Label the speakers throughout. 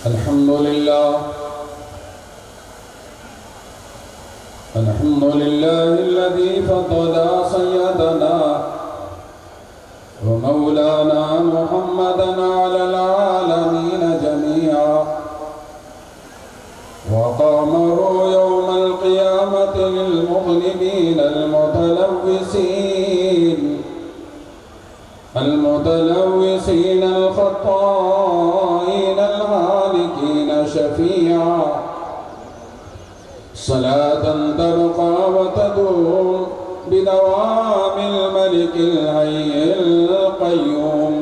Speaker 1: الحمد لله الذي فضل سيدنا ومولانا محمدا على العالمين جميعا وقامروا يوم القيامة للمظلمين المتلوثين الخطائين الهالكين شفيعا صلاة تبقى وتدوم بدوام الملك الحي القيوم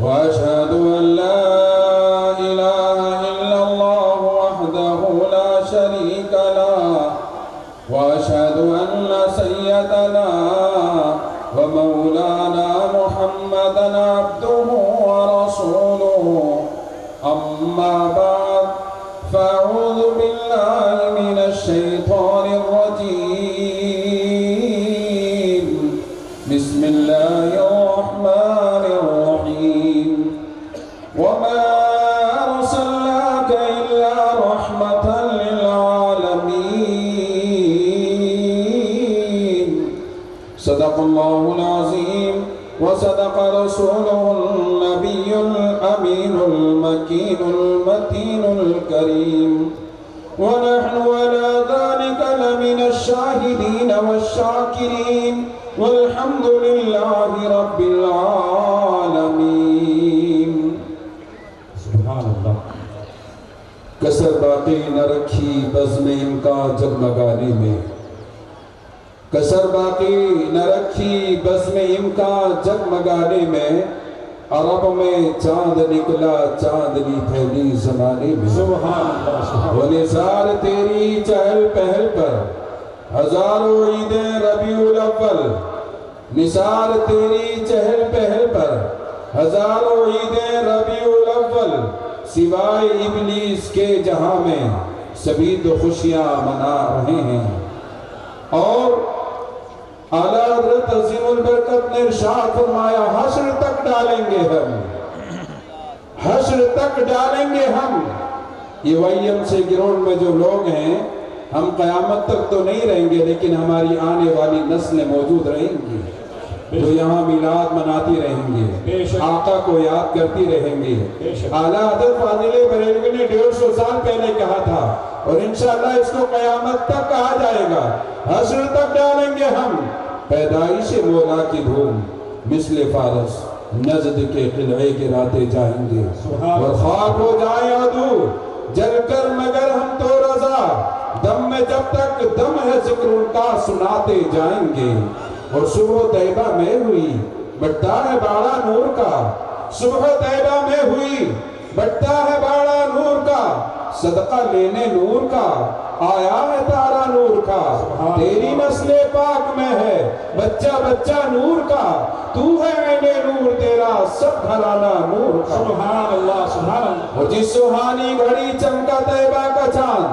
Speaker 1: وأشهد أن لا إله إلا الله وحده لا شريك له وأشهد أن سيدنا ومولانا محمدا عبده ورسوله أما بعد فأعوذ بالله من الشيطان الرجيم بسم الله الرحمن الرحيم وما أرسلناك إلا رحمة للعالمين صدق الله العظيم وصدق رسوله النبي الأمين المكين المتين الكريم ونحن على ذلك لمن الشاهدين والشاكرين والحمد لله رب العالمين
Speaker 2: سبحان اللہ۔
Speaker 1: کسر باقی نہ رکھی بزم امکان جگمگانے میں، کسر باقی نہ رکھی بزم امکان جگمگانے میں، عرب میں چاند نکلا چاندنی پھیلی زمانے میں،
Speaker 2: سبحان اللہ۔
Speaker 1: وہ نثار تیری چہل پہل پر ہزاروں عیدیں ربیع الاول، نثار تیری چہل پہل پر ہزاروں عیدیں ربیع الاول، سوائے ابلیس کے جہاں میں سبھی تو خوشیاں منا رہے ہیں۔ اور اعلیٰ حضرت عظیم البرکت نے ارشاد فرمایا حشر تک ڈالیں گے ہم، حشر تک ڈالیں گے ہم۔ یہ ویم سے گراؤنڈ میں جو لوگ ہیں، ہم قیامت تک تو نہیں رہیں گے لیکن ہماری آنے والی نسلیں موجود رہیں گی جو یہاں میلاد مناتی رہیں گے، آقا کو یاد کرتی رہیں گے۔ اعلیٰ حضرت فاضل بریلوی نے 150 سال پہلے کہا تھا اور انشاءاللہ اس کو قیامت تک کہا جائے گا، حشر تک ڈالیں گے ہم۔ پیدائش مولا کی دھوم مثل فارس نزد کے قلعے گراتے جائیں گے، اور خاک ہو جائیں عدو جل کر مگر ہم تو رضا، دم میں جب تک دم ہے ذکر ان کا سناتے جائیں گے۔ اور صبح طیبہ میں ہوئی بڑھتا ہے باڑا نور کا، صبح طیبہ میں ہوئی بڑھتا ہے باڑا نور کا، صدقہ لینے نور کا آیا ہے تارا نور کا، تیری نسل پاک میں ہے بچہ بچہ نور کا، تو ہے عین نور تیرا سب گھرانہ نور کا۔
Speaker 2: سبحان اللہ، سبحان اللہ۔
Speaker 1: اور جس سہانی گھڑی چمکا طیبہ کا چاند،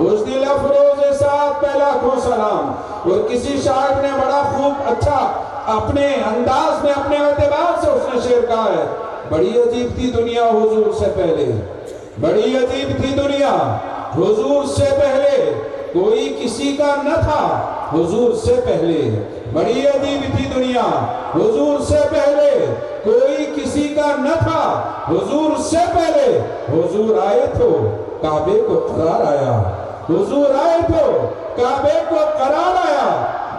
Speaker 1: اس دل افروز ساتھ پہلا کو سلام۔ اور کسی شاعر نے بڑا خوب اچھا اپنے انداز میں اپنے اعتبار سے اس نے شعر کہا ہے، بڑی عجیب تھی دنیا حضور سے پہلے، بڑی عجیب تھی دنیا حضور سے پہلے، کوئی کسی کا نہ تھا حضور سے پہلے، بڑی عجیب تھی دنیا حضور سے پہلے، کوئی کسی کا نہ تھا حضور سے پہلے، حضور آئے تو کعبے کو قرار آیا، حضور آئے تو کعبے کو قرار آیا،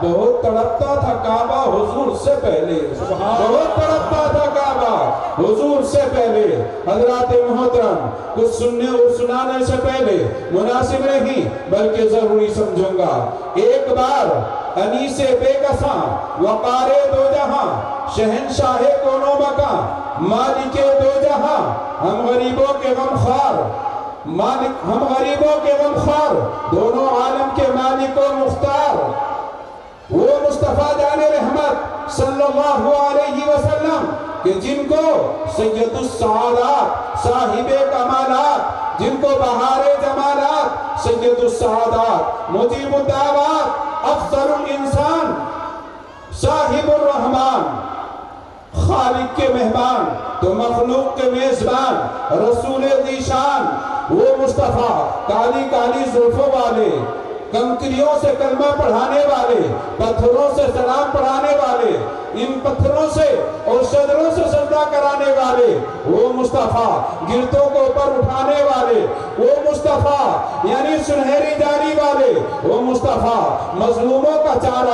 Speaker 1: بہت تڑپتا تھا کعبہ حضور سے پہلے، بہت تڑپتا تھا کعبہ حضور سے پہلے۔ حضرات محترم، کچھ سننے اور سنانے سے پہلے مناسب نہیں بلکہ ضروری سمجھوں گا۔ ایک بار انیس بے کساں وقار دو جہاں، شہنشاہ کونو مکاں، مالک دو جہاں، ہم غریبوں کے غمخوار، ہم غریبوں کے غمخوار، دونوں عالم کے مالک و مختار، وہ مصطفیٰ جان رحمت صلی اللہ علیہ وسلم کہ جن کو سید السعادات صاحب کمالات، جن کو بہار جمالات سید السعادات مجیب الدعوات افضل الانسان صاحب الرحمن، خالق کے مہمان تو مخلوق کے میزبان رسول ذیشان وہ مصطفیٰ کالی کالی زلفوں والے کنکریوں سے کلمہ پڑھانے والے پتھروں سے سلام پڑھانے والے ان پتھروں سے اور شجروں سے سجدہ کرانے والے وہ مصطفیٰ گردوں کو اوپر اٹھانے والے وہ مصطفیٰ یعنی سنہری جاری والے وہ مصطفیٰ مظلوموں کا چارہ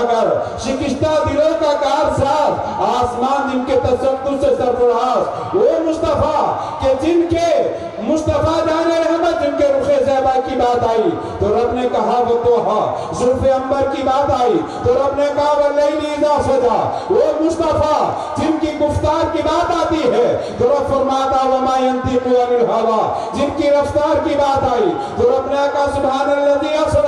Speaker 1: شکستہ دلوں کا کارساز آسمان جن کے تسلط سے سرفراز وہ مصطفیٰ کہ جن کے مصطفیٰ جان رحمت جن کے رخ زیبا کی بات آئی تو رب نے کہا وہ توہا زلف عنبر کی بات آئی تو رب نے کہا واللیل اذا سجا وہ مصطفیٰ جن کی گفتار کی بات آتی ہے تو رب فرماتا وما ينطق عن الهوى جن کی رفتار کی بات آئی تو رب نے کہا سبحان الذی اسری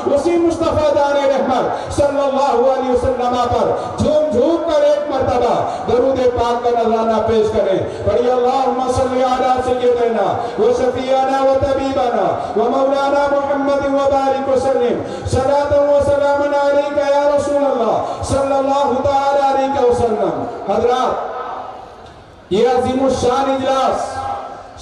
Speaker 1: اسی مصطفیٰ جان رحمت صلی اللہ علیہ وسلم پر جھوم جھوم کر ایک مرتبہ درود پاک کا نذرانہ پیش کریں پڑھی اللہم صلی علی سیدنا وشفیعنا وطبیبنا ومولانا محمد وبارک وسلم صلاة وسلام علیکہ یا رسول اللہ صلی اللہ تعالی علیہ وسلم حضرات یہ عظیم الشان اجلاس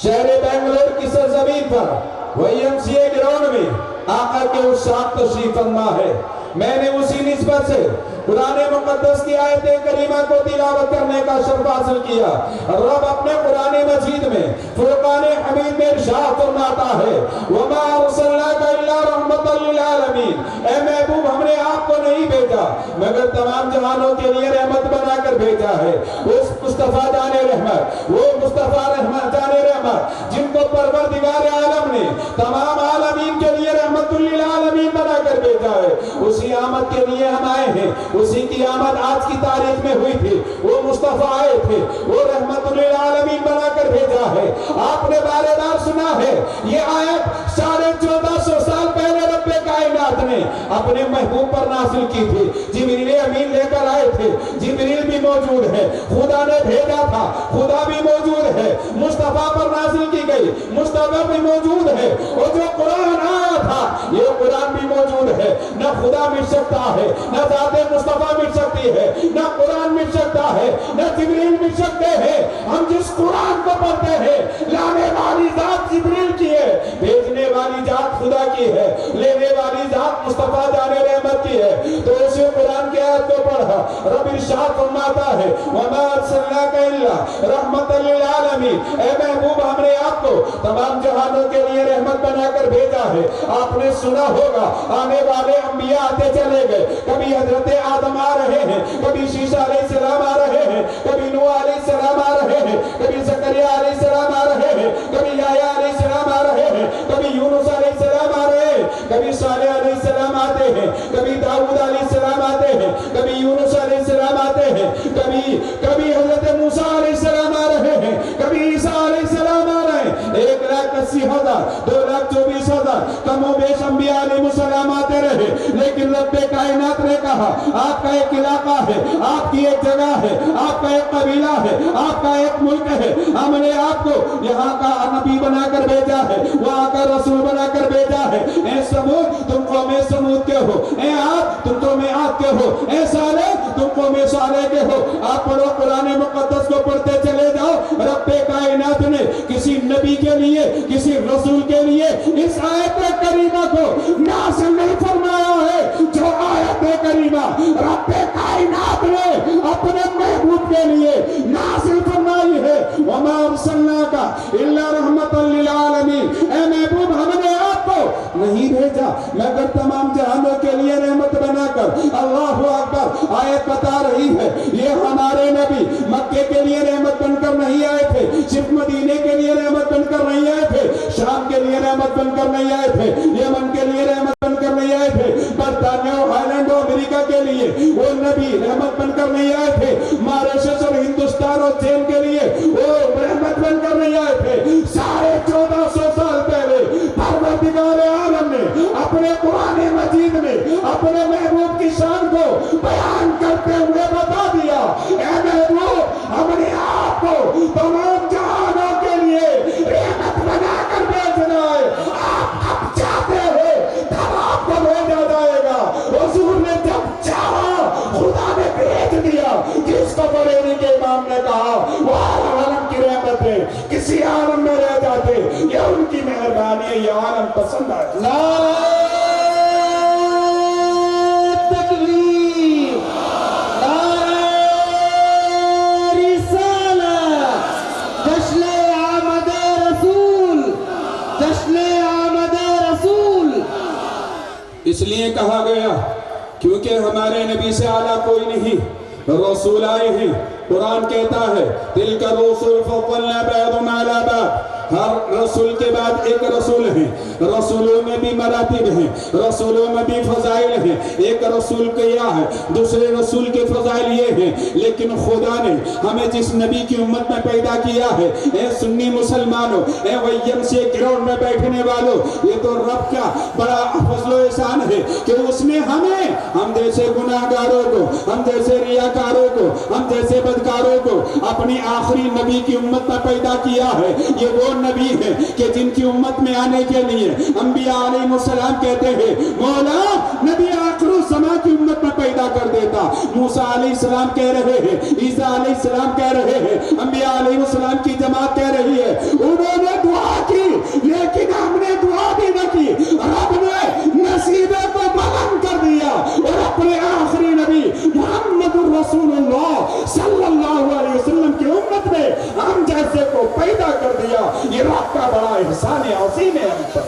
Speaker 1: شہر بینگلور کی سرزمین پر YMCA گراؤنڈ میں آقا کے عشاق تشریف فرما ہے میں نے اسی نسبت سے قرآن مقدس کی آیت کریمہ کو تلاوت کرنے کا شرف حاصل کیا رب اپنے قرآن مجید میں فرقان حمید میں ارشاد فرماتا ہے وَمَا أَرْسَلْنَاكَ إِلَّا رَحْمَةً لِلْعَالَمِينَ اے محبوب ہم نے آپ کو نہیں بھیجا مگر تمام جہانوں کے لیے رحمت بنا کر بھیجا ہے اس مصطفیٰ جان رحمت وہ مصطفیٰ رحمت جان رحمت جن کو پروردگار عالم نے تمام عالمین کے لیے رحمت للعالمین بنا کر بھیجا ہے اسی آمد کے لیے ہم آئے ہیں اسی کی آمد آج کی تاریخ میں ہوئی تھی وہ مصطفیٰ آئے تھے وہ رحمت للعالمین بنا کر بھیجا ہے آپ نے بار بار سنا ہے یہ آیت 1450 سال پہلے رب کائنات نے اپنے محبوب پر نازل کی تھی جبریل امین لے کر آئے تھے جبریل بھی موجود ہے خدا نے بھیجا تھا خدا بھی موجود ہے مصطفیٰ پر نازل کی گئی مصطفیٰ بھی موجود ہے اور جو قرآن آیا تھا یہ قرآن بھی موجود ہے نہ خدا مل سکتا ہے نہ ذات مصطفیٰ مل سکتی ہے نہ قرآن مل سکتا ہے نہ جبریل مل سکتے ہیں ہم جس قرآن کو پڑھتے ہیں لانے والی ذات جبریل کی ہے بھیجنے والی ذات خدا کی ہے لینے والی ذات مصطفیٰ جان رحمت کی ہے تو اسی قرآن کی آیت کو پڑھا رب ارشاد فرماتا ہے وَمَا أَرْسَلْنَاكَ إِلَّا رَحْمَةً لِلْعَالَمِينَ اے محبوب ہم نے آپ کو تمام جہانوں کے لیے رحمت بنا کر بھیجا ہے آپ نے سنا ہوگا آنے والے انبیاء آتے چلے گئے کبھی حضرت آدم آ رہے ہیں کبھی شیشہ علیہ السلام آ رہے ہیں کبھی نوح علیہ السلام آ رہے ہیں کبھی زکریا علیہ السلام آ رہے ہیں کبھی یحییٰ علیہ السلام آ رہے ہیں کبھی یونس علیہ السلام آ رہے ہیں کبھی صالح علیہ السلام آتے ہیں کبھی داؤد علیہ السلام آتے ہیں کبھی یونس علیہ السلام آتے ہیں کبھی حضرت موسیٰ علیہ السلام آ رہے ہیں کبھی عیسیٰ علیہ السلام آ رہے ہیں 1,80,000 2,24,000 کم و بیش انبیاء علیہ السلام آتے رہے لیکن رب کائنات نے کہا آپ کا ایک علاقہ ہے آپ کی ایک جگہ ہے آپ کا ایک قبیلہ ہے آپ کا ایک ملک ہے ہم نے آپ کو یہاں کا نبی بنا کر بھیجا ہے وہاں کا رسول بنا کر بھیجا ہے اے سمود تم قوم سمود کے ہو اے عاد تم قوم عاد کے ہو اے صالح تم قوم صالح کے ہو آپ پڑھو قرآن مقدس کو پڑھتے چلے جاؤ رب کائنات نے کسی نبی کے لیے کسی رسول کے لیے اس آیت کریمہ کو نازل نہیں فرمایا ہے جو آیت کریمہ رب کائنات نے اپنے محبوب کے لیے نازل فرمائی ہے وَمَا أَرْسَلْنَاكَ إِلَّا رَحْمَةً لِلْعَالَمِينَ اے محبوب ہم نے آپ کو نہیں بھیجا مگر تمام جہانوں کے لیے رحمت بنا کر اللہ اکبر آیت بتا رہی ہے یہ ہمارے نبی مکے کے لیے رحمت بن کر نہیں آئے تھے صرف مدینے کے لیے رحمت بن کر نہیں آئے تھے شام کے لیے رحمت بن کر نہیں آئے تھے یمن کے لیے رحمت بن کر نہیں آئے تھے برطانیہ ہالینڈ اور امریکہ کے لیے وہ نبی رحمت بن کر نہیں آئے تھے ماریشس اور ہندوستان اور چین کے لیے وہ رحمت بن کر نہیں آئے تھے 1450 سال پہلے پروردگار عالم نے اپنے قرآن مجید میں اپنے محبوب کی شان کو بیان کرتے ہوئے بتا دیا اے محبوب ہم نے آپ کو تمام جہانوں کے لیے رحمت بنا کر بھیجنا ہے آپ اب چاہتے ہو تب آپ کو بھیجا جائے گا حضور نے جب چاہا خدا نے بھیج دیا جس کو بریلی کے امام نے
Speaker 2: کسی عالم میں رہ جاتے، یہ ان کی مہربانی ہے، یہ عالم پسند آئے۔
Speaker 3: نعرہ تکبیر، نعرہ رسالت، جشن آمد رسول، جشن آمد رسول۔
Speaker 1: اس لیے کہا گیا کیونکہ ہمارے نبی سے اعلیٰ کوئی نہیں، رسول آئے ہیں۔ قرآن کہتا ہے تِلْكَ الرُّسُلُ فَضَّلْنَا بَعْضَهُمْ عَلَىٰ بَعْضٍ، ہر رسول کے بعد ایک رسول ہیں، رسولوں میں بھی مراتب ہیں، رسولوں میں بھی فضائل ہیں۔ ایک رسول کیا ہے، دوسرے رسول کے فضائل یہ ہیں، لیکن خدا نے ہمیں جس نبی کی امت میں پیدا کیا ہے، اے سنی مسلمانوں، اے ویم سے گراؤنڈ میں بیٹھنے والوں، یہ تو رب کا بڑا فضل و احسان ہے کہ اس نے ہم جیسے گناہگاروں کو، ہم جیسے ریاکاروں کو، ہم جیسے بدکاروں کو اپنی آخری نبی کی امت میں پیدا کیا ہے۔ یہ وہ نبی ہیں کہ جن کی امت میں آنے کے لیے انبیاء علیہ السلام کہتے ہیں مولا نبی آخر الزمان کی امت میں پیدا کر دیتا۔ موسیٰ علیہ السلام کہہ رہے ہیں، عیسیٰ علیہ السلام کہہ رہے ہیں، انبیاء علیہ السلام کی جماعت کہہ رہی ہے، انہوں نے دعا کی لیکن ہم نے دعا بھی نہ کی، رب نے نصیبے کو بلند کر دیا اور اپنے آخری نبی محمد الرسول اللہ صلی اللہ علیہ وسلم کی امت میں ہم جیسے کو پیدا کر دیا۔ یہ رب کا بڑا احسان عظیم ہے ہم پر۔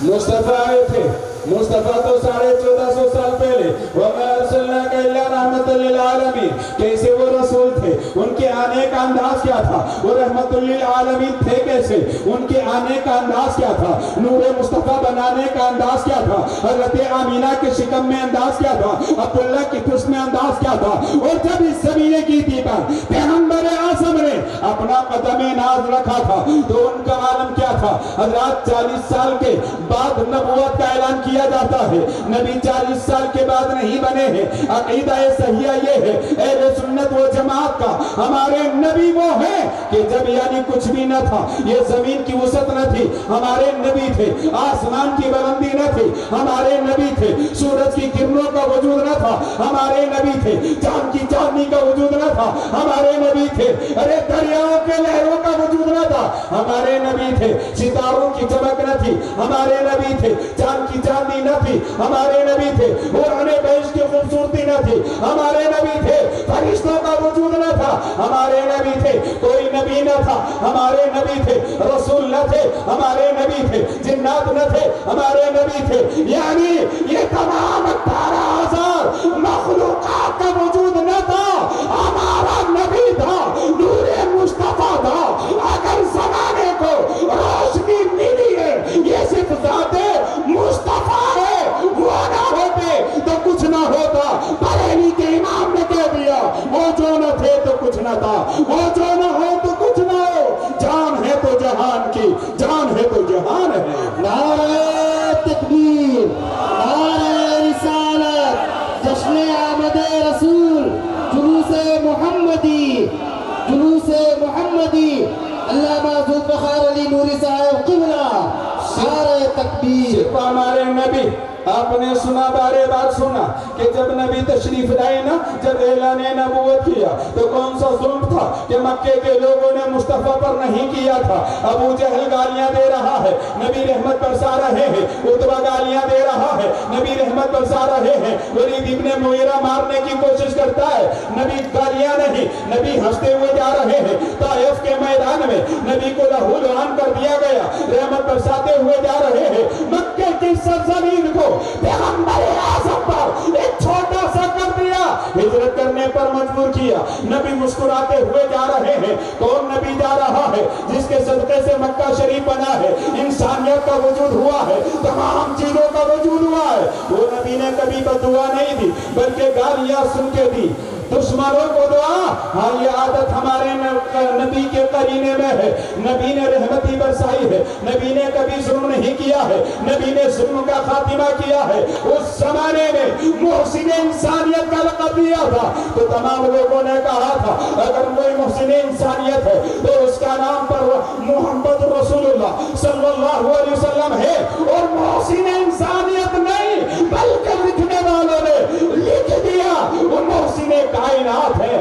Speaker 1: مصطفیٰ آئے تھے، مصطفیٰ تو 1450 سال پہلے وَمَا أَرْسَلْنَاكَ إِلَّا رَحْمَةً لِلْعَالَمِينَ، کیسے وہ رسول تھے، ان کے آنے کا انداز کیا تھا، وہ رحمت للعالمین تھے کیسے، ان کے آنے کا انداز کیا تھا، نور مصطفیٰ بنانے کا انداز کیا تھا، حضرت آمینہ کے شکم میں انداز کیا تھا، عبداللہ کی پس میں انداز کیا تھا۔ اور جب اس زمین کی تھی پر پیغمبر اعظم نے اپنا قدم ناز رکھا تھا تو ان کا عالم کیا تھا؟ حضرات 40 سال کے بعد نبوت کا اعلان کیا جاتا ہے، نبی 40 سال کے بعد نہیں بنے ہیں۔ عقیدہ صحیحہ یہ ہے اہل سنت و جماعت کا، ہمارے نبی وہ ہیں کہ جب یعنی کچھ بھی نہ تھا، یہ زمین کی وسعت نہ تھی، ہمارے نبی تھے، آسمان کی بلندی نہ تھی، ہمارے نبی تھے، سورج کی کرنوں کا وجود نہ تھا، ہمارے نبی تھے، چاند کی چاندنی کا وجود نہ تھا، ہمارے نبی تھے، ارے دریاؤں کے لہروں کا وجود نہ تھا، ہمارے نبی تھے، ستاروں کی چمک نہ تھی، ہمارے نبی تھے، چاند کی چاندنی نہ تھی، ہمارے نبی تھے، حوران بہشت کی خوبصورتی نہ تھی، ہمارے نبی تھے، فرشتوں کا وجود نہ تھا، ہمارے نبی تھے، کوئی نبی نہ تھا، ہمارے نبی تھے، رسول نہ تھے، ہمارے نبی تھے، جنات نہ تھے، ہمارے نبی تھے، یعنی یہ تمام 18,000 مخلوقات کا وجود نہ تھا، ہمارا نبی تھا، نور مصطفیٰ تھا۔ اگر زمانے کو روشنی ملی ہے یہ صرف ذات مصطفیٰ ہے، وہ نہ ہوتے تو کچھ نہ ہوتا۔ بریلی کے امام نے کہہ دیا وہ جو نہ تھے تو کچھ نہ تھا، وہ جو نہ ہو تو کچھ نہ ہو، جان ہے تو جہان کی، جان ہے تو جہان ہے۔
Speaker 3: نعرہ تکبیر، نعرہ رسالت، جشن آمد رسول، جلوس محمدی، جلوس محمدی، علامہ ذوالفقار علی نوری صاحب قبلہ، نعرہ تکبیر۔
Speaker 1: صرف ہمارے نبی آپ نے سنا، بارے بار سنا کہ جب نبی تشریف لائے نا، جب اعلان نبوت کیا تو کون سا ظلم تھا کہ مکے کے لوگوں نے مصطفیٰ پر نہیں کیا تھا۔ ابو جہل گالیاں دے رہا ہے، نبی رحمت برسا رہے ہیں، عتبہ گالیاں دے رہا ہے، نبی رحمت برسا رہے ہیں، ولید ابن مغیرہ مارنے کی کوشش کرتا ہے، نبی گالیاں نہیں، نبی ہنستے ہوئے جا رہے ہیں۔ طائف کے میدان میں نبی کو لہو لعان کر دیا گیا، رحمت برساتے ہوئے جا رہے ہیں۔ مکے کی سرزمین کو پیغمبر اعظم پر ایک چھوٹا سا کر دیا، ہجرت کرنے پر مجبور کیا، نبی مسکراتے ہوئے جا رہے ہیں۔ کون نبی جا رہا ہے جس کے صدقے سے مکہ شریف بنا ہے، انسانیت کا وجود ہوا ہے، تمام چیزوں کا وجود ہوا ہے۔ وہ نبی نے کبھی بددعا نہیں دی بلکہ گالیاں سن کے دی، دشمنوں کو دعا۔ ہاں یہ عادت ہمارے نبی کے قرینے میں ہے، نبی نے رحمتی برسائی ہے، نبی نے کبھی ظلم نہیں کیا ہے، نبی نے ظلم کا خاتمہ کیا ہے۔ اس زمانے میں محسن انسانیت کا لقب دیا تھا تو تمام لوگوں نے کہا تھا اگر کوئی محسن انسانیت ہے تو اس کا نام پر محمد رسول اللہ صلی اللہ علیہ وسلم ہے، اور محسن انسانیت نہیں بلکہ لکھنے والوں نے لکھ دیا وہ محسن کائنات ہے،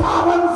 Speaker 2: 52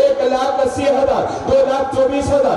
Speaker 2: 1,80,000 2,24,000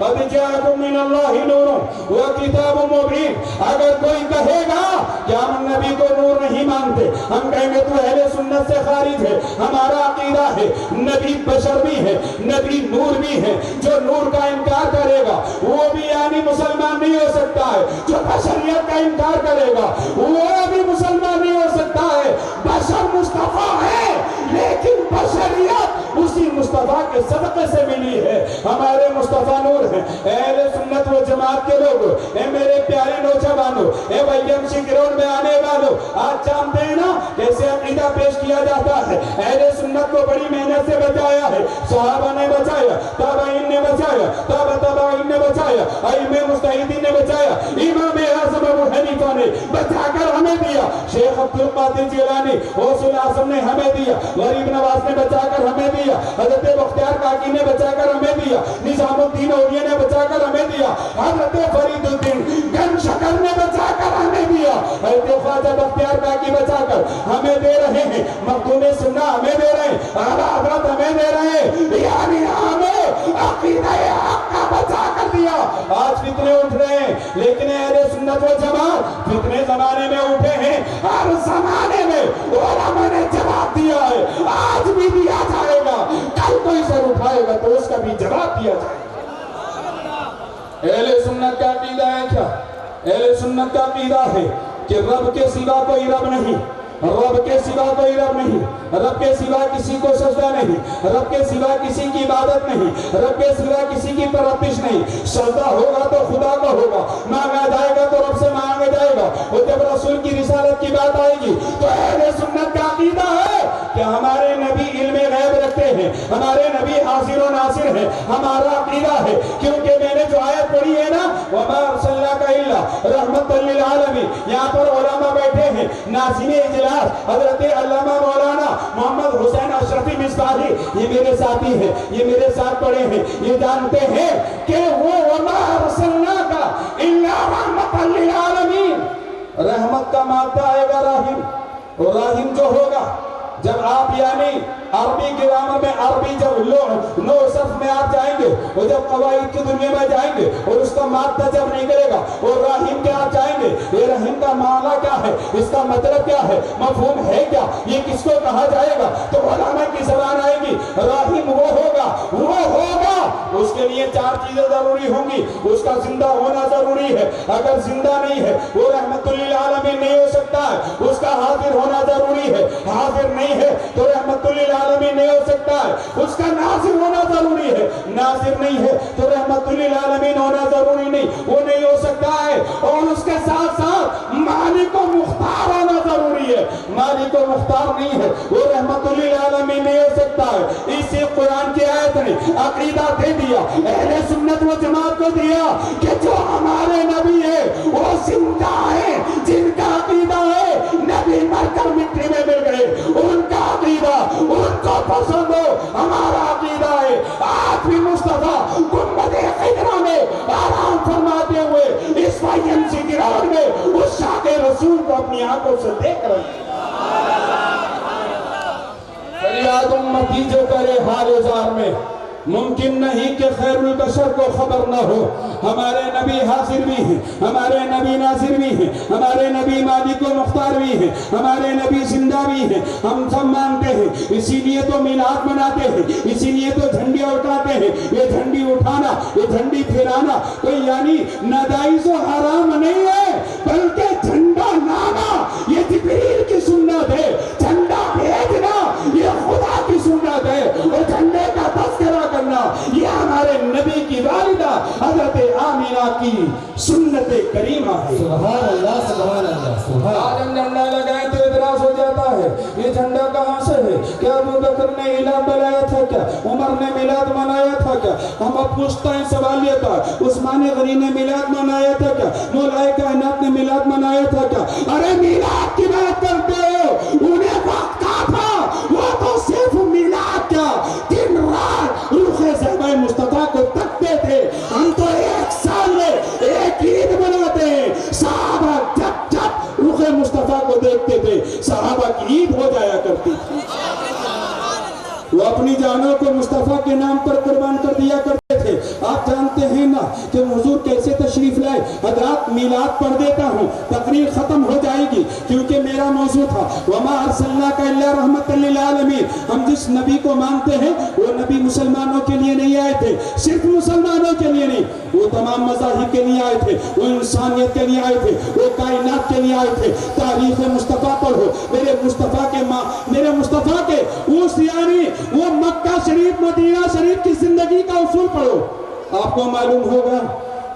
Speaker 2: قد جاءكم من الله نور وكتاب مبين. اگر کوئی کہے گا کہ ہم نبی کو نور نہیں مانتے، ہم کہیں گے تو اہل سنت سے خارج ہے. ہمارا عقیدہ ہے نبی بشر بھی ہے، نبی نور بھی ہے. جو نور کا انکار کرے گا وہ بھی یعنی مسلمان نہیں ہو سکتا ہے. جو بشریت کا انکار کرے گا وہ بھی مسلمان نہیں ہو سکتا ہے. بشر مصطفیٰ ہے لیکن بشریت اسی مصطفیٰ کے صدقے سے ملی ہے. ہمارے مصطفیٰ نور ہیں. اہل سنت و جماعت کے لوگ، اے میرے پیارے نوجوانوں، اے ویم سی گراؤنڈ میں آنے والوں، آج جانتے ہیں نا کیسے عقیدہ پیش کیا جاتا ہے. اہل سنت کو بڑی محنت سے بچایا ہے. صحابہ نے بچایا، تابعین نے بچایا، تابعین نے بچایا، ائمہ مجتہدین نے بچایا، امام اعظم ابو حنیفہ نے بچا کر ہمیں دیا، شیخ عبد القادر جیلانی غوث الاعظم نے ہمیں دیا، غریب نواز نے بچا کر ہمیں دیا، حضرت بختیار کاکی نے بچا کر ہمیں دیا، نظام الدین اولیاء نے بچا کر ہمیں دیا، حضرت فرید الدین گن شکر نے بچا کر ہمیں دیا، حضرت خواجہ بختیار کاکی بچا کر ہمیں دے رہے ہیں، مخدوم سنہ ہمیں دے رہے ہیں، اعلیٰ حضرت ہمیں دے رہے ہیں. یعنی ہمیں عقیدہ حق کا بچا کر دیا. آج فتنے اٹھ رہے ہیں لیکن اہل سنت و جماعت فتنے زمانے میں اٹھے ہیں. ہر زمانے میں علماء نے جواب دیا ہے، آج بھی دیا جائے گا. کل کوئی سر اٹھائے گا تو اس کا بھی جواب دیا جائے گا. اہل سنت کا عقیدہ ہے کیا؟ اہل سنت کا عقیدہ ہے کہ رب کے سوا کوئی رب نہیں، رب کے سوا کوئی رب نہیں، رب کے سوا کسی کو سجدہ نہیں، رب کے سوا کسی کی عبادت نہیں، رب کے سوا کسی کی پرستش نہیں. سجدہ ہوگا تو خدا کا ہوگا، مانگا جائے گا تو رب سے مانگا جائے گا. اور جب رسول کی رسالت کی بات آئے گی تو اہل سنت کا عقیدہ ہے کہ ہمارے نبی علم غیب رکھتے ہیں، ہمارے نبی حاضر و ناصر ہیں. ہمارا عقیدہ ہے کیونکہ میں نے جو آیت پڑھی ہے نا وَمَا أَرْسَلْنَاكَ إِلَّا رَحْمَةً لِلْعَالَمِينَ، یہاں پر علماء بیٹھے ہیں، ناظرین اجلاس حضرت علامہ مولانا محمد حسین اشرفی مصباحی یہ میرے ساتھی ہیں، یہ میرے ساتھ پڑھے ہیں، یہ جانتے ہیں کہ وہ وَمَا أَرْسَلْنَاكَ إِلَّا رَحْمَةً لِلْعَالَمِينَ. رحمت کا مادہ آئے گا راہم، اور راہم جو ہوگا جب آپ یعنی عربی گرامر میں عربی جب نو صرف میں آپ جائیں گے اور جب قواعد کی دنیا میں جائیں گے اور اس کا مادہ جب نکلے گا اور رحیم کے آپ جائیں گے، یہ رحیم کا معنی کیا ہے، اس کا مطلب کیا ہے، مفہوم ہے کیا، یہ کس کو کہا جائے گا، تو علماء کی زبان آئے گی رحیم وہ ہوگا اس کے لیے چار چیزیں ضروری ہوں گی. اس کا زندہ ہونا ضروری ہے، اگر زندہ نہیں ہے وہ رحمت للعالمین نہیں ہو سکتا ہے. اس کا حاضر ہونا ضروری ہے، حاضر نہیں ہے تو رحمت للعالمین نہیں ہو سکتا ہے. اس کا ناظر ہونا ضروری ہے، ناظر نہیں ہے تو رحمت للعالمین ہونا ضروری نہیں، وہ نہیں ہو سکتا ہے. اور اس کے ساتھ ساتھ مالک و مختار ہونا ضروری ہے. مالک و مختار نہیں ہے وہ رحمت للعالمین نہیں ہو سکتا ہے. اسی قرآن کی آیت نے عقیدہ دے دیا، اہل سنت و جماعت کو دیا کہ جو ہمارے نبی ہے وہ زندہ ہے، جن کا عقیدہ ہے نبی مر کر مٹی میں مل گئے، ان کا عقیدہ ان کو پسند ہو. ہمارا عقیدہ ہے آج بھی مصطفیٰ گنبد خضرا میں آرام فرماتے ہوئے اس ویم سی گراؤنڈ میں اس شاہ رسول کو اپنی آنکھوں سے دیکھ رہے ہیں. فریاد امتی جو کرے حال زار میں، ممکن نہیں کہ خیر البشر کو خبر نہ ہو. ہمارے نبی حاضر بھی ہیں، ہمارے نبی ناظر بھی ہیں، ہمارے نبی مالک و مختار بھی ہیں، ہمارے نبی زندہ بھی ہیں. ہم سب مانتے ہیں، اسی لیے تو میلاد مناتے ہیں، اسی لیے تو جھنڈیاں اٹھاتے ہیں. یہ جھنڈی اٹھانا، یہ جھنڈی پھیرانا کوئی یعنی ناجائز و حرام نہیں ہے، بلکہ جھنڈا لانا یہ جبریل کی سنت ہے، جھنڈا بھیجنا یہ خدا کی سنت ہے، اور جھنڈے کا تذکرہ کرنا یہ ہمارے نبی کی والدہ حضرت آمینہ کی سنت کریمہ ہے.
Speaker 3: سبحان اللہ سبحان اللہ سبحان.
Speaker 2: آج ہم جھنڈا لگائیں تو اعتراض ہو جاتا ہے یہ جھنڈا کہاں سے ہے، کیا ابو بکر نے میلاد بنایا تھا، کیا عمر نے میلاد منایا تھا، کیا ہم اب پوچھتے ہیں. سوال یہ تھا عثمان غنی نے میلاد منایا تھا، کیا مولا کائنات نے میلاد منایا تھا، کیا ارے میلاد کی بات کرتے ہو، انہیں وقت کا تھا، وہ تو صرف میلاد کیا دن رات روح زیبہ مصطفیٰ کو تکتے تھے. ہم تو ایک سال میں ایک عید مناتے ہیں. صحابہ جب جب روح مصطفیٰ کو دیکھتے تھے صحابہ کی عید ہو جایا کرتی تھی. وہ اپنی جانوں کو مصطفیٰ کے نام پر قربان کر دیا کرتے تھے. آپ جانتے ہیں نا کہ حضور کیسے تشریف لائے. حضرات میلاد پڑھ دیتا ہوں, تقریر ختم ہو جائے گی کیونکہ میرا موضوع تھا وما ارسلناک الا رحمۃ للعالمین. ہم جس نبی کو مانتے ہیں وہ نبی مسلمانوں کے لیے نہیں آئے تھے, صرف مسلمانوں کے لیے نہیں, وہ تمام مذاہب کے لیے آئے تھے, وہ انسانیت کے لیے آئے تھے, وہ کائنات کے لیے آئے تھے. تاریخ مصطفیٰ پڑھو, میرے مصطفیٰ کے اس یعنی وہ مکہ شریف مدینہ شریف کی زندگی کا اصول پڑھو. آپ کو معلوم ہوگا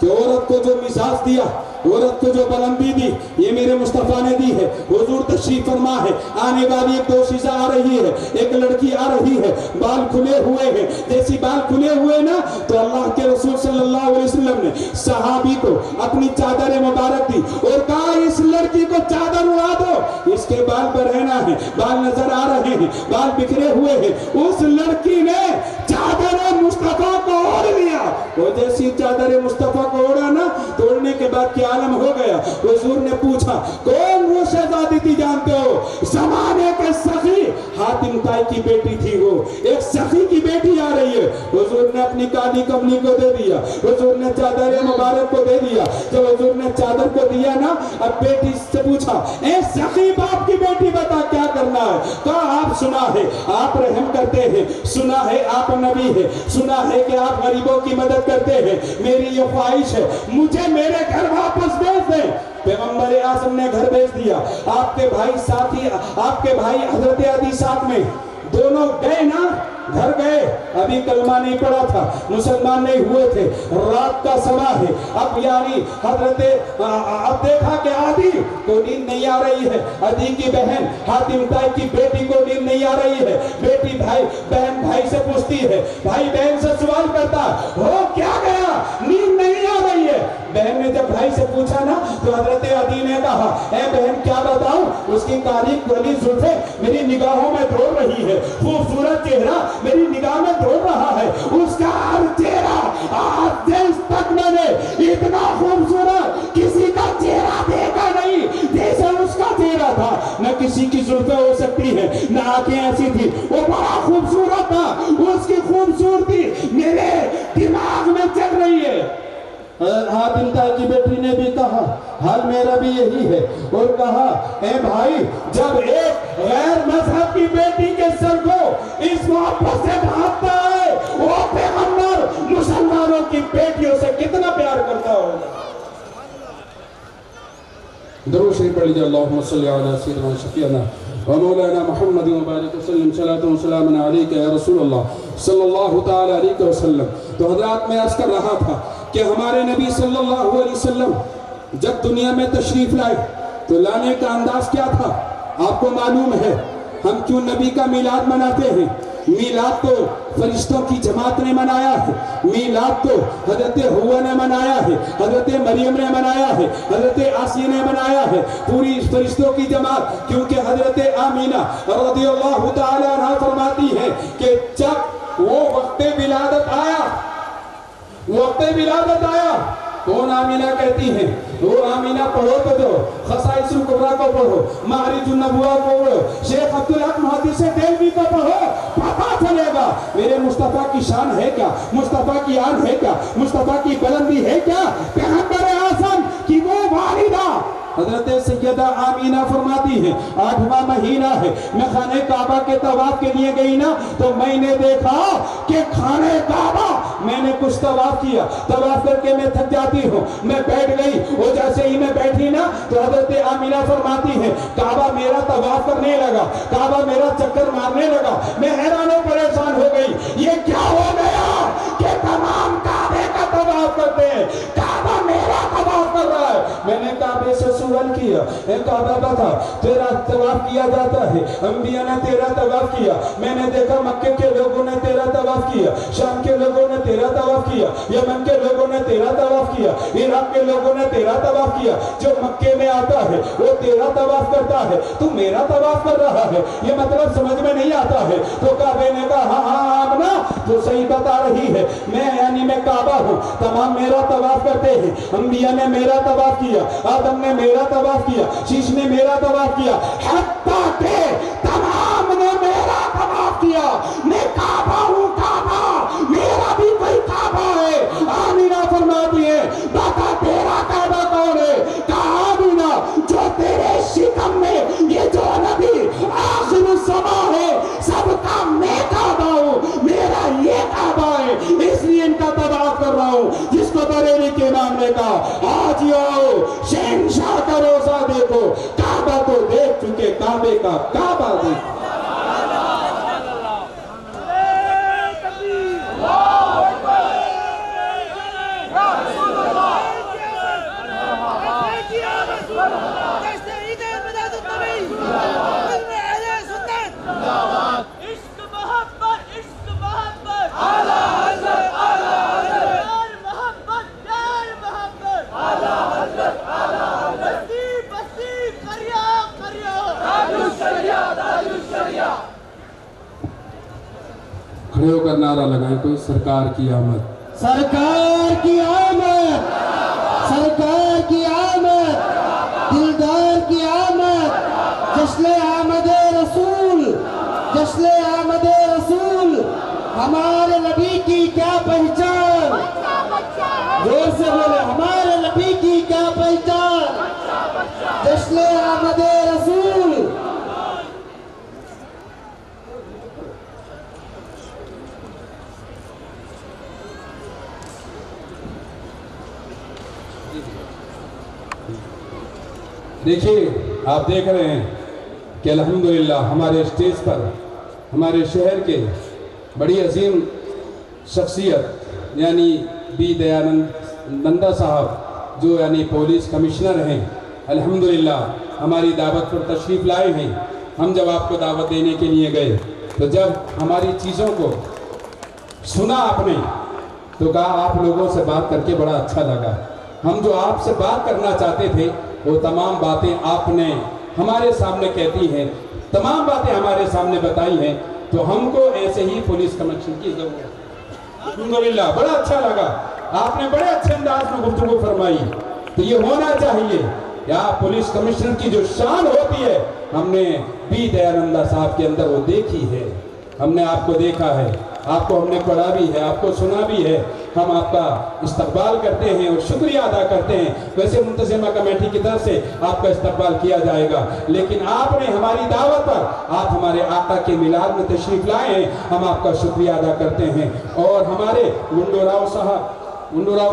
Speaker 2: کہ عورت کو جو مزاج دیا, عورت کو جو بلندی دی, یہ میرے مصطفیٰ نے دی ہے. حضور تشریف فرما ہے, آنے والی ایک دوشیزہ آ رہی ہے, ایک لڑکی آ رہی ہے, بال کھلے ہوئے ہیں. جیسی بال کھلے ہوئے نا تو اللہ کے رسول صلی اللہ علیہ وسلم نے صحابی کو اپنی چادر مبارک دی اور کہا اس لڑکی کو چادر اڑا دو, اس کے بال برہنہ ہیں, بال نظر آ رہے ہیں, بال بکھرے ہوئے ہیں. اس لڑکی نے چادر مصطفیٰ کو اوڑھ لیا. وہ جیسی چادر مصطفیٰ کو اوڑھا نا, توڑنے کے بعد کیا عالم ہو گیا. حضور نے پوچھا کون وہ شہزادی تھی جانتے ہو؟ زمانے کے سخی حاتم طائی کی بیٹی تھی. وہ ایک سخی کی بیٹی آ رہی ہے. حضور نے اپنی کالی کملی کو دے دیا, حضور نے چادر مبارک کو دے دیا. جب حضور نے چادر کو دیا نا, اب بیٹی سے پوچھا اے سخی باپ کی بیٹی بتا کیا کرنا ہے؟ کہا آپ سنا ہے آپ رحم کرتے ہیں, سنا ہے آپ نبی ہے, سنا ہے کہ آپ غریبوں کی مدد کرتے ہیں. میری یہ خواہش ہے مجھے میرے گھر واپس بھیج دیں. پیغمبر اعظم نے گھر بھیج دیا. آپ کے بھائی ساتھی, آپ کے بھائی حضرت عدی ساتھ میں, دونوں گئے نا, گھر گئے. ابھی کلمہ نہیں پڑا تھا, مسلمان نہیں ہوئے تھے, رات کا سما ہے. اب یعنی اب دیکھا کہ عدی کو نیند نہیں آ رہی ہے, عدی کی بہن حاتم طائی کی بیٹی کو نیند نہیں آ رہی ہے. بیٹی بہن بھائی سے پوچھتی ہے, بھائی بہن سے سوال کرتا ہو کیا گیا, نیند نہیں آ رہی ہے. بہن نے جب بھائی سے پوچھا نا تو حضرت عدی نے کہا اے بہن کیا بتاؤں, اس کی کالی کالی زلفیں میری نگاہوں میں دوڑ رہی ہے, خوبصورت چہرہ میری نگاہ میں دوڑ رہا ہے. اس کا ہر چہرہ آج دس تک میں نے اتنا خوبصورت کسی کا چہرہ دیکھا نہیں جیسے اس کا چہرہ تھا. نہ کسی کی زلفیں ہو سکتی ہیں, نہ آنکھیں ایسی تھی, وہ بڑا خوبصورت تھا. اس کی خوبصورتی میرے دماغ میں چل رہی ہے. حاتم طائی کی بیٹی نے بھی کہا حال میرا بھی یہی ہے, اور کہا اے بھائی جب ایک غیر مذہب کی بیٹی کے سر کو اس محبت سے ڈھانپتا ہے, وہ پیغمبر مسلمانوں کی بیٹیوں سے کتنا پیار کرتا ہوگا.
Speaker 1: درود شریف پڑھ لیجیے. اللہم صلی علی سیدنا شفیعنا و مولانا محمد و بارک وسلم صلاۃ و سلام علیک یا رسول اللہ صلی اللہ تعالی علیہ وسلم. تو حضرات میں عرض کر رہا تھا کہ ہمارے نبی صلی اللہ علیہ وسلم جب دنیا میں تشریف لائے تو لانے کا انداز کیا تھا آپ کو معلوم ہے. ہم کیوں نبی کا میلاد مناتے ہیں؟ میلاد تو فرشتوں کی جماعت نے منایا ہے, میلاد تو حضرت حوا نے منایا ہے, حضرت مریم نے منایا ہے, حضرت آسیہ نے منایا ہے, پوری فرشتوں کی جماعت. کیونکہ حضرت آمینہ رضی اللہ تعالی عنہ فرماتی ہے کہ جب وہ وقت ولادت آیا کون آمینہ کہتی ہیں؟ وہ آمینہ پڑھو تو جو خصائص الکبریٰ کو پڑھو, معارج النبوہ کو پڑھو, شیخ عبدالحق محدث دہلوی کو پڑھو, پتہ چلے گا میرے مصطفیٰ کی شان ہے کیا, مصطفیٰ کی آن ہے کیا, مصطفیٰ کی بلندی ہے کیا. پیغمبر اعظم کی وہ والدہ حضرت سیدہ آمینہ فرماتی ہیں 8واں مہینہ ہے, میں خانہ کعبہ کے طواف کے لیے گئی نا تو میں نے دیکھا کہ خانہ کعبہ میں نے کچھ طواف کیا, طواف کر کے میں تھک جاتی ہوں, میں بیٹھ گئی, وہ جیسے ہی میں بیٹھی نا تو حضرت آمینہ فرماتی ہیں کعبہ میرا طواف کرنے لگا, کعبہ میرا چکر مارنے لگا. میں حیران و پریشان ہو گئی, یہ کیا ہو گیا کہ تمام کعبے کا طواف کرتے ہیں, کعبہ میرا طواف کر رہا ہے. میں نے کعبے سے سوال کیا, اے کعبہ بتا تیرا طواف کیا جاتا ہے, انبیاء نے تیرا طواف کیا, میں نے دیکھا مکے کے لوگوں نے تیرا طواف کیا, شام کے لوگوں نے تیرا طواف کیا, یمن کے لوگوں نے تیرا طواف کیا, عراق کے لوگوں نے تیرا طواف کیا. جو مکے میں آتا ہے وہ تیرا طواف کرتا ہے, تو میرا طواف کر رہا ہے, یہ مطلب سمجھ میں نہیں آتا ہے. تو کعبے نے کہا ہاں آمنہ تو صحیح بتا رہی ہے, میں یعنی میں کعبہ ہوں, تمام میرا طواف کرتے ہیں, انبیاء نے میرا طواف کیا, آدم نے میرا طواف کیا, شیش نے میرا طواف کیا, حتیٰ کہ تمام نے میرا طواف کیا. میں کعبہ ہوں, کعبہ میرا بھی کوئی کعبہ ہے.
Speaker 2: کے معاملے کا آج ہی آؤ شہنشاہ کا روزہ دیکھو کعبہ تو دیکھ چکے کعبے کا کعبہ دیکھو
Speaker 1: کھڑے ہو کر نعرہ لگائیں کوئی سرکار کی آمد
Speaker 3: سرکار کی آمد سرکار کی آمد دلدار کی آمد جشن آمد رسول جشن آمد رسول ہمارے نبی کی کیا پہچان زور سے بولے ہمارے نبی کی کیا پہچان جشن آمد رسول
Speaker 2: دیکھیے آپ دیکھ رہے ہیں کہ الحمدللہ ہمارے اسٹیج پر ہمارے شہر کے بڑی عظیم شخصیت یعنی بی دیانند نندا صاحب جو یعنی پولیس کمشنر ہیں الحمدللہ ہماری دعوت پر تشریف لائے ہیں. ہم جب آپ کو دعوت دینے کے لیے گئے تو جب ہماری چیزوں کو سنا آپ نے تو کہا آپ لوگوں سے بات کر کے بڑا اچھا لگا. ہم جو آپ سے بات کرنا چاہتے تھے وہ تمام باتیں آپ نے ہمارے سامنے کہتی ہیں, تمام باتیں ہمارے سامنے بتائی ہیں, تو ہم کو ایسے ہی پولیس کمشنر کی ضرورت ہے. الحمدللہ بڑا اچھا لگا, آپ نے بڑے اچھے انداز میں گفتگو فرمائی. تو یہ ہونا چاہیے یا پولیس کمشنر کی جو شان ہوتی ہے ہم نے بی دیانندہ صاحب کے اندر وہ دیکھی ہے. ہم نے آپ کو دیکھا ہے, آپ کو ہم نے پڑھا بھی ہے, آپ کو سنا بھی ہے. ہم آپ کا استقبال کرتے ہیں اور شکریہ ادا کرتے ہیں. ویسے منتظمہ کمیٹی کی طرف سے آپ کا استقبال کیا جائے گا, لیکن آپ نے ہماری دعوت پر آپ ہمارے آقا کے میلاد میں تشریف لائے ہیں, ہم آپ کا شکریہ ادا کرتے ہیں. اور ہمارے گنڈو راؤ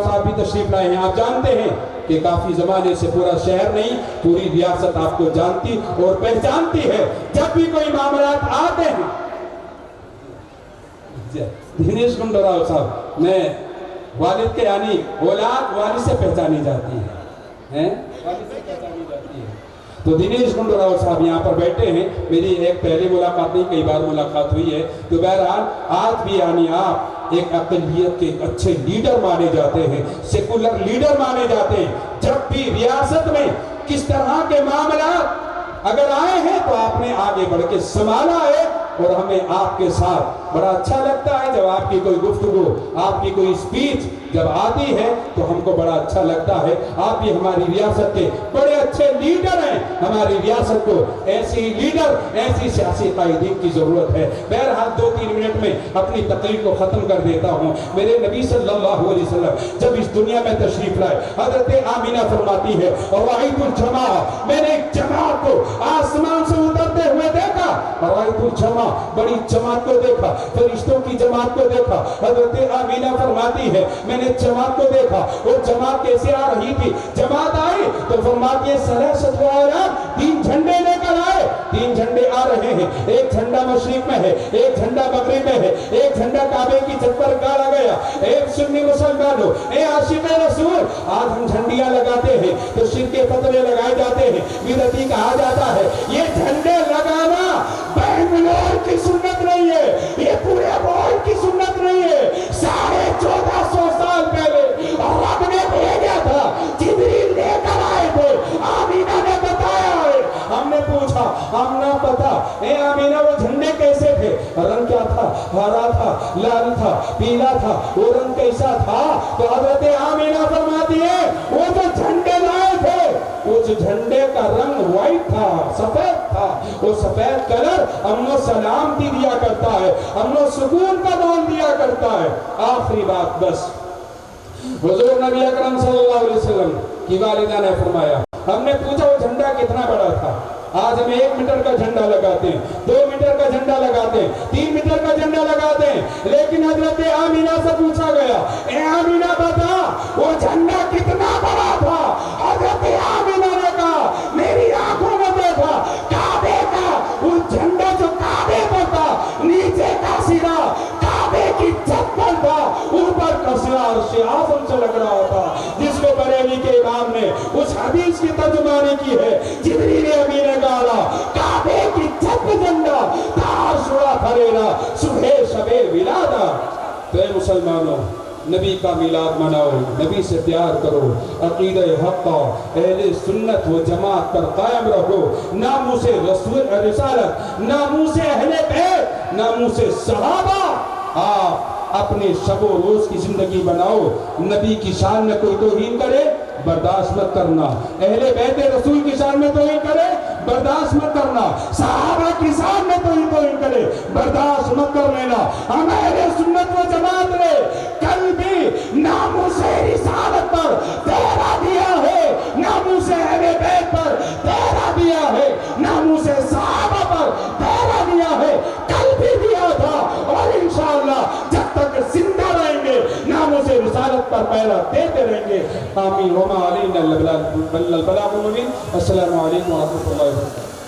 Speaker 2: صاحب بھی تشریف لائے ہیں. آپ جانتے ہیں کہ کافی زمانے سے پورا شہر نہیں پوری ریاست آپ کو جانتی اور پہچانتی ہے. جب بھی کوئی معاملات آتے ہیں دنیش گنڈو راؤ صاحب, میں والد کے یعنی اولاد والد سے پہچانی جاتی ہے, والد سے پہچانی جاتی ہے. تو دنیش گنڈو راؤ صاحب یہاں پر بیٹھے ہیں. میری ایک پہلی ملاقات نہیں کئی بار ملاقات ہوئی ہے. تو بہرحال آج بھی یعنی آپ ایک اقلیت کے اچھے لیڈر مانے جاتے ہیں, سیکولر لیڈر مانے جاتے ہیں. جب بھی ریاست میں کس طرح کے معاملات اگر آئے ہیں تو آپ نے آگے بڑھ کے سنبھالا ہے, اور ہمیں آپ کے ساتھ بڑا اچھا لگتا ہے جب آپ کی کوئی گفتگو, آپ کی کوئی سپیچ جب آتی ہے تو ہم کو بڑا اچھا لگتا ہے. آپ بھی ہماری ریاست کے بڑے اچھے لیڈر ہیں. ہماری ریاست کو ایسی لیڈر, ایسی سیاسی قائدین کی ضرورت ہے. بہرحال 2-3 منٹ میں اپنی تقریر کو ختم کر دیتا ہوں. میرے نبی صلی اللہ علیہ وسلم جب اس دنیا میں تشریف لائے, حضرت آمینہ فرماتی ہے رأیت الجماع, میں نے ایک جماعت کو آسمان سے اترتے ہوئے دیکھا. رأیت الجماع, بڑی جماعت کو دیکھا, فرشتوں کی جماعت کو دیکھا. حضرت آمینہ فرماتی ہے میں نے جماعت کو دیکھا. وہ جماعت کیسے آ رہی تھی؟ جماعت آئی تو فرماتی ہے ثلاثۃ اعلام, 3 جھنڈے لے کر آئے. 3 جھنڈے آ رہے ہیں, ایک جھنڈا مشرق میں ہے, ایک جھنڈا مغرب میں ہے, ایک جھنڈا کعبے کی چھت پر گاڑا گیا. ایک سنی مسلمانوں, اے عاشق رسول, آج ہم جھنڈیاں لگاتے ہیں تو شرک کے فتوے لگائے جاتے ہیں, بدعتی کہا جاتا ہے. یہ جھنڈے لگانا بنگلور کی سنت نہیں ہے, یہ پورے ملک کی سنت نہیں ہے. 1450 سال پہلے رب نے بھیجا تھا, جبریل لے کر آئے تھے, آمینہ نے بتایا ہے. ہم نے پوچھا, ہم نہ پتا, اے آمینہ وہ جھنڈے کیسے تھے؟ رنگ کیا تھا؟ ہرا تھا, لال تھا, پیلا تھا, وہ رنگ کیسا تھا؟ تو حضرت آمینہ فرماتی ہے وہ جو جھنڈے لائے تھے, وہ جو جھنڈے کا رنگ وائٹ تھا, سفید تھا. وہ سفید کلر امن و سلامتی دیا کرتا ہے, امن و سکون کا نام دیا کرتا ہے. آخری بات بس, حضور نبی اکرم صلی اللہ علیہ وسلم کی والدہ نے فرمایا, ہم نے پوچھا وہ جھنڈا کتنا بڑا تھا. آج ہم 1 میٹر کا جھنڈا لگاتے ہیں, 2 میٹر کا جھنڈا لگاتے ہیں, 3 میٹر کا جھنڈا لگاتے ہیں. لیکن حضرت آمینہ سے پوچھا گیا, اے آمینہ بتا وہ جھنڈا کتنا بڑا تھا، حضرت آمنہ نے کہا میری آنکھوں میں دیکھا کعبے کا وہ جھنڈا جو کعبے پر تھا، نیچے کا سرا کعبے کی چھت پر تھا، اوپر کا سرا عرش اعظم سے لگ رہا تھا، جس کو بریلی کے امام نے اس حدیث کی ترجمانی کی ہے۔ جبریل امین نے کہا کعبے کی چھت پہ جھنڈا تار شورا پھریرا صبح شب ولادہ۔ تو اے مسلمانوں، نبی کا میلاد مناؤ، نبی سے پیار کرو، عقیدہ حق اہل سنت و جماعت پر قائم رہو، ناموس رسول رسالت، ناموس اہل بیت، ناموس صحابہ۔ آپ اپنے شب و روز کی زندگی بناؤ، نبی کی شان میں کوئی توہین کرے برداشت مت کرنا، اہل بیت رسول کی شان میں توہین کرے برداشت مت کرنا، صحابہ کی شان میں توہین کرے برداشت مت کر لینا۔ ہم اہل سنت و جماعت نے کل بھی ناموس رسالت پر پہرا دیا ہے، ناموس اہل بیت پر پہرا دیا ہے، ناموس صحابہ پر پہرا دیا ہے، کل بھی دیا تھا، اور انشاءاللہ جب تک زندہ رہیں گے ناموس رسالت پر پہرا دیتے رہیں گے۔ آمین۔ وما علینا الا البلاغ المبین۔ السلام علیکم ورحمۃ اللہ وبرکاتہ۔